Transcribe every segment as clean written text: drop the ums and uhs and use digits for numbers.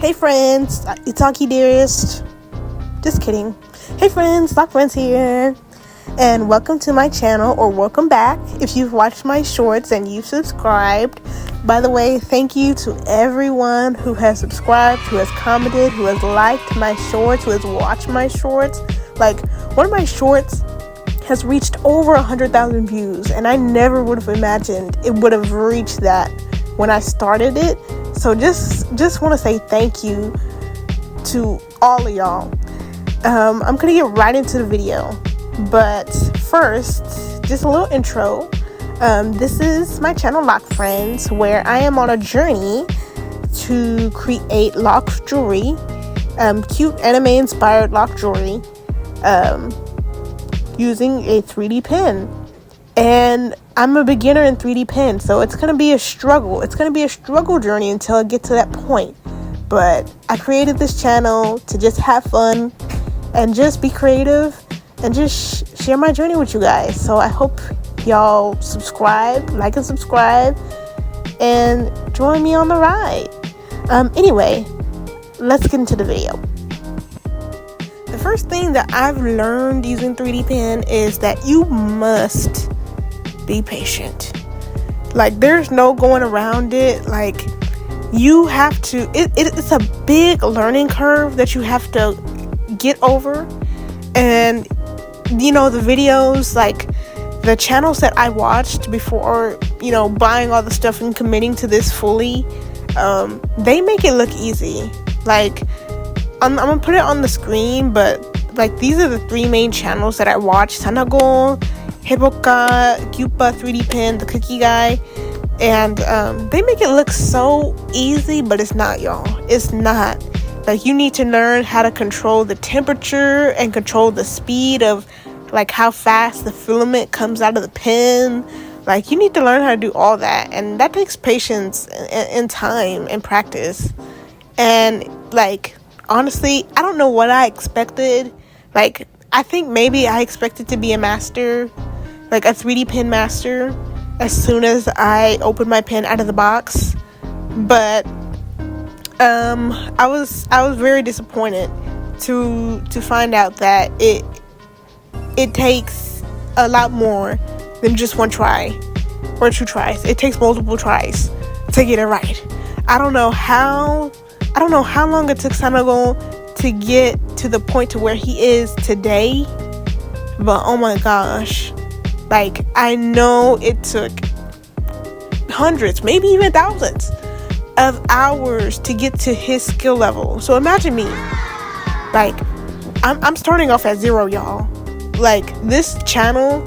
Hey friends, it's Aki Dearest. Just kidding. Hey friends, locfrenzz here. And welcome to my channel, or welcome back if you've watched my shorts and you've subscribed. By the way, thank you to everyone who has subscribed, who has commented, who has liked my shorts, who has watched my shorts. Like, one of my shorts has reached over 100,000 views, and I never would have imagined it would have reached that when I started it. So just want to say thank you to all of y'all. I'm gonna get right into the video, but first, just a little intro. This is my channel locfrenzz, where I am on a journey to create lock jewelry, cute anime inspired lock jewelry, using a 3D pen. And I'm a beginner in 3D pen, so it's gonna be a struggle. It's gonna be a struggle journey until I get to that point. But I created this channel to just have fun and just be creative and just share my journey with you guys. So I hope y'all subscribe, like and subscribe, and join me on the ride. Anyway, let's get into the video. The first thing that I've learned using 3D pen is that you must be patient. Like, there's no going around it. Like, you have to, it's a big learning curve that you have to get over. And you know, the videos, like the channels that I watched before, you know, buying all the stuff and committing to this fully, they make it look easy. Like, I'm gonna put it on the screen, but like, these are the three main channels that I watch: Sanago, Haebokka, Gyupa 3D pen, the cookie guy. And they make it look so easy, but it's not, y'all. It's not. Like, you need to learn how to control the temperature and control the speed of like how fast the filament comes out of the pen. Like, you need to learn how to do all that, and that takes patience and time and practice. And like, honestly, I don't know what I expected. Like, I think maybe I expected to be a master, like a 3D pen master, as soon as I opened my pen out of the box. But I was very disappointed to find out that it takes a lot more than just one try or two tries. It takes multiple tries to get it right. I don't know how long it took Sanago to get to the point to where he is today, but oh my gosh, like, I know it took hundreds, maybe even thousands of hours to get to his skill level. So imagine me, like, I'm starting off at zero, y'all. Like, this channel,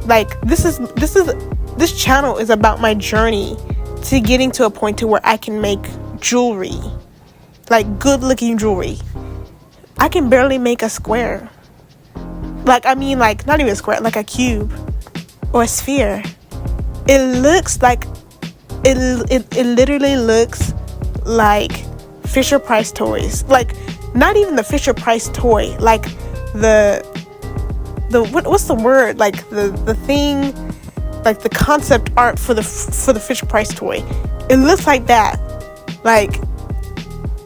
like, this channel is about my journey to getting to a point to where I can make jewelry, like good looking jewelry. I can barely make a square. Like, I mean, like, not even a square, like a cube or a sphere. It looks like, it literally looks like Fisher Price toys. Like, not even the Fisher Price toy, like what's the word? Like the thing, like the concept art for the Fisher Price toy. It looks like that. Like,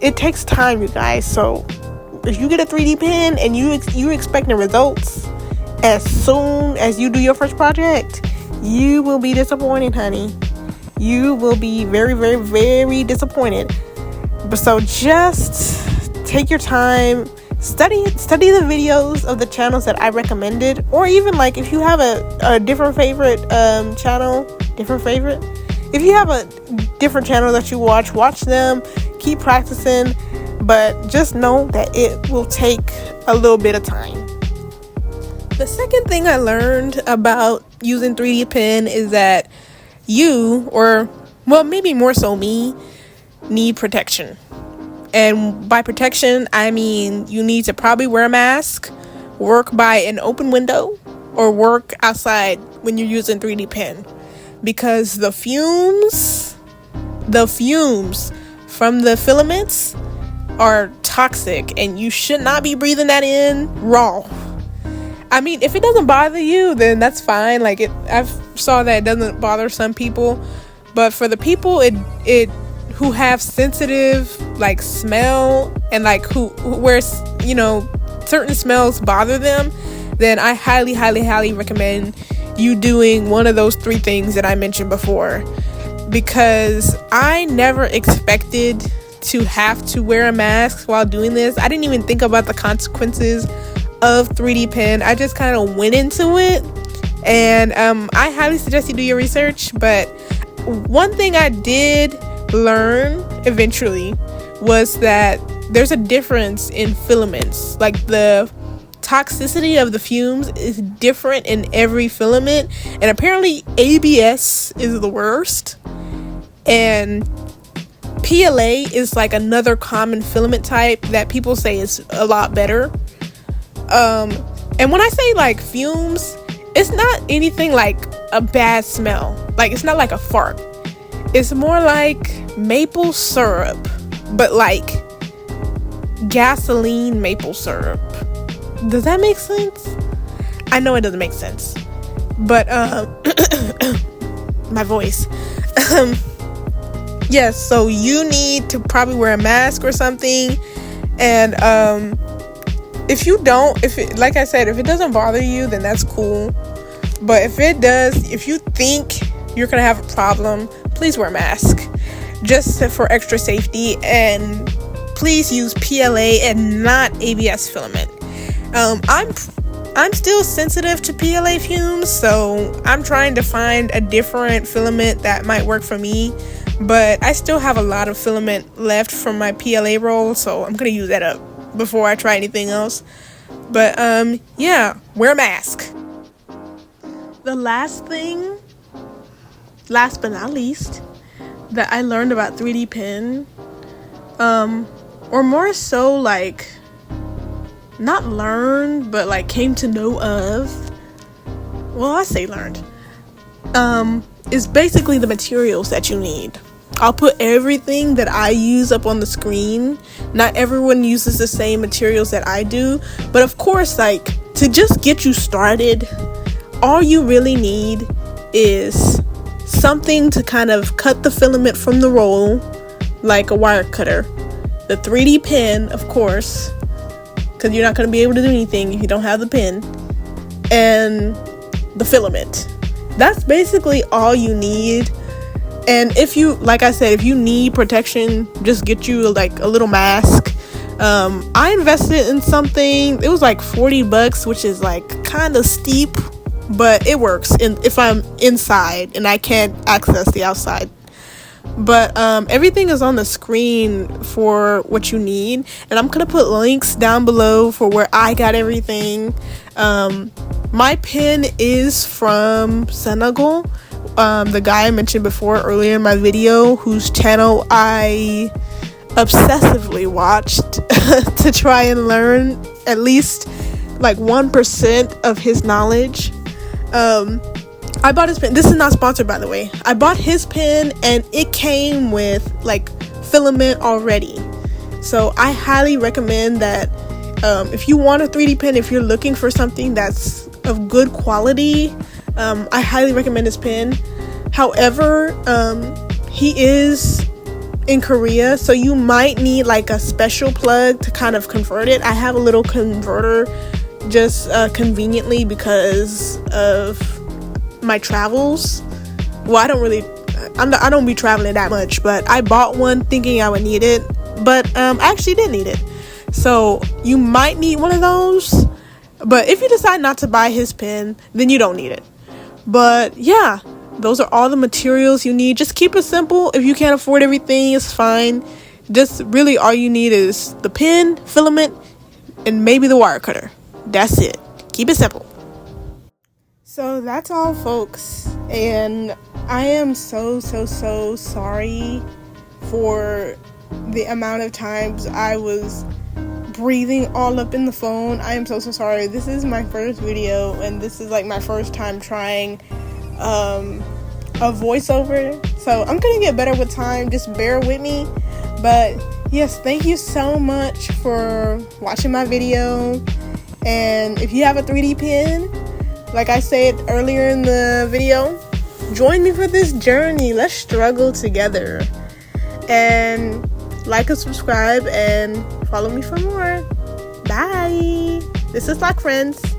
it takes time, you guys. So if you get a 3D pen and you're expecting results as soon as you do your first project, you will be disappointed, honey. You will be very, very, very disappointed. But so just take your time, study the videos of the channels that I recommended, or even like if you have a different favorite channel, if you have a different channel that you watch them, keep practicing, but just know that it will take a little bit of time. The second thing I learned about using 3D pen is that you, or well, maybe more so me, need protection. And by protection, I mean you need to probably wear a mask, work by an open window, or work outside when you're using 3D pen, because the fumes from the filaments are toxic, and you should not be breathing that in raw. I mean, if it doesn't bother you, then that's fine. Like, I've saw that it doesn't bother some people, but for the people it who have sensitive like smell and like who where certain smells bother them, then I highly recommend you doing one of those 3 things that I mentioned before, because I never expected to have to wear a mask while doing this. I didn't even think about the consequences of 3D pen. I just kind of went into it, and I highly suggest you do your research. But one thing I did learn eventually was that there's a difference in filaments. Like, the toxicity of the fumes is different in every filament, and apparently ABS is the worst, and PLA is like another common filament type that people say is a lot better. And when I say like fumes, it's not anything like a bad smell. Like, it's not like a fart. It's more like maple syrup, but like gasoline maple syrup. Does that make sense? I know it doesn't make sense, but my voice. Yes, so you need to probably wear a mask or something. And if you don't, like I said, if it doesn't bother you, then that's cool. But if it does, if you think you're gonna have a problem, please wear a mask, just for extra safety. And please use PLA and not ABS filament. I'm still sensitive to PLA fumes, so I'm trying to find a different filament that might work for me. But I still have a lot of filament left from my PLA roll, so I'm gonna use that up before I try anything else. But yeah, wear a mask. The last thing, last but not least, that I learned about 3D pen, or more so like not learned, but like came to know of, well, I say learned, is basically the materials that you need. I'll put everything that I use up on the screen. Not everyone uses the same materials that I do, but of course, like, to just get you started, all you really need is something to kind of cut the filament from the roll, like a wire cutter, the 3D pen, of course, because you're not going to be able to do anything if you don't have the pen, and the filament. That's basically all you need. And if you, like I said, if you need protection, just get you like a little mask. I invested in something, it was like $40, which is like kind of steep, but it works if I'm inside and I can't access the outside. But everything is on the screen for what you need, and I'm gonna put links down below for where I got everything. My pen is from Sanago, the guy I mentioned before earlier in my video, whose channel I obsessively watched to try and learn at least like 1% of his knowledge. I bought his pen. This is not sponsored, by the way. I bought his pen and it came with like filament already. So I highly recommend that if you want a 3D pen, if you're looking for something that's of good quality, I highly recommend his pen. However, he is in Korea, so you might need like a special plug to kind of convert it. I have a little converter just conveniently because of my travels. Well, I don't be traveling that much, but I bought one thinking I would need it, but I actually didn't need it. So you might need one of those, but if you decide not to buy his pen, then you don't need it. But yeah, those are all the materials you need. Just keep it simple. If you can't afford everything, it's fine. Just really all you need is the pen, filament, and maybe the wire cutter. That's it. Keep it simple. So that's all, folks, and I am so sorry for the amount of times I was breathing all up in the phone. I am so sorry. This is my first video, and this is like my first time trying a voiceover, so I'm gonna get better with time. Just bear with me. But yes, thank you so much for watching my video, and if you have a 3D pen, like I said earlier in the video, join me for this journey. Let's struggle together. And like and subscribe and follow me for more. Bye. This is locfrenzz.